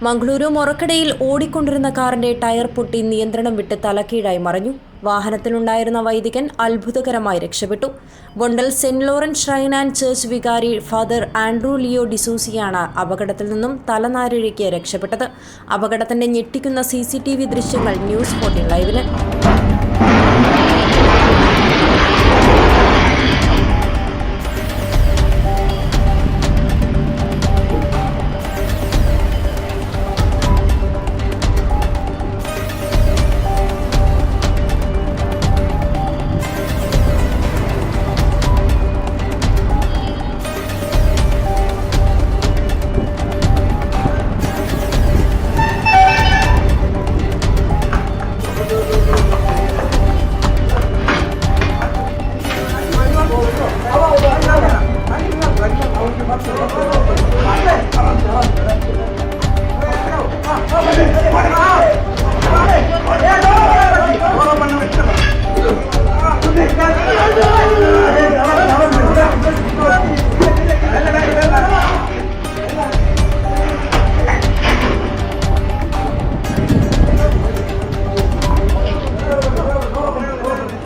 മംഗളൂരു മൊറക്കടയിൽ ഓടിക്കൊണ്ടിരുന്ന കാറിന്റെ ടയർ പൊട്ടി നിയന്ത്രണം വിട്ട് തലക്കീഴായി മറിഞ്ഞു. വാഹനത്തിലുണ്ടായിരുന്ന വൈദികൻ അത്ഭുതകരമായി രക്ഷപ്പെട്ടു. Bondel Saint Lawrence shrine and church വികാരി ഫാദർ ആൻഡ്രൂ ലിയോ ഡിസൂസിയാണ് അപകടത്തിൽ നിന്നും തലനാരിഴയ്ക്ക് രക്ഷപ്പെട്ടത്. അപകടത്തിന്റെ ഞെട്ടിക്കുന്ന CCTV ദൃശ്യങ്ങൾ ന്യൂസ് 14 ലൈവിന്.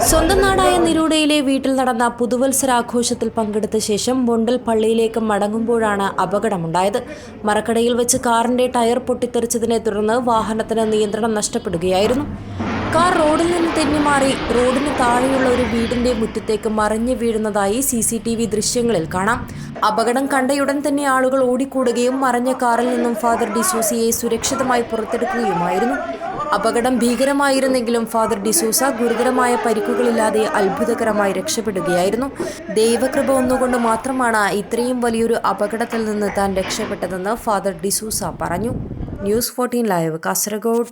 സ്വന്തം നാടായ നിരൂഡയിലെ വീട്ടിൽ നടന്ന പുതുവത്സരാഘോഷത്തിൽ പങ്കെടുത്ത ശേഷം ബൊണ്ടൽ പള്ളിയിലേക്ക് മടങ്ങുമ്പോഴാണ് അപകടമുണ്ടായത്. മറക്കടയിൽ വെച്ച് കാറിന്റെ ടയർ പൊട്ടിത്തെറിച്ചതിനെ തുടർന്ന് വാഹനത്തിന് നിയന്ത്രണം നഷ്ടപ്പെടുകയായിരുന്നു. കാർ റോഡിൽ നിന്ന് തെന്നിമാറി റോഡിന് താഴെയുള്ള ഒരു വീടിന്റെ മുറ്റത്തേക്ക് മറിഞ്ഞു വീഴുന്നതായി CCTV ദൃശ്യങ്ങളിൽ കാണാം. അപകടം കണ്ടയുടൻ തന്നെ ആളുകൾ ഓടിക്കൂടുകയും മറിഞ്ഞ കാറിൽ നിന്നും ഫാദർ ഡിസൂസിയെ സുരക്ഷിതമായി പുറത്തെടുക്കുകയുമായിരുന്നു. അപകടം ഭീകരമായിരുന്നെങ്കിലും ഫാദർ ഡിസൂസ ഗുരുതരമായ പരിക്കുകളില്ലാതെ അത്ഭുതകരമായി രക്ഷപ്പെടുകയായിരുന്നു. ദൈവകൃപ ഒന്നുകൊണ്ട് മാത്രമാണ് ഇത്രയും വലിയൊരു അപകടത്തിൽ നിന്ന് താൻ രക്ഷപ്പെട്ടതെന്ന് ഫാദർ ഡിസൂസ പറഞ്ഞു. News 14 live, Kasaragod.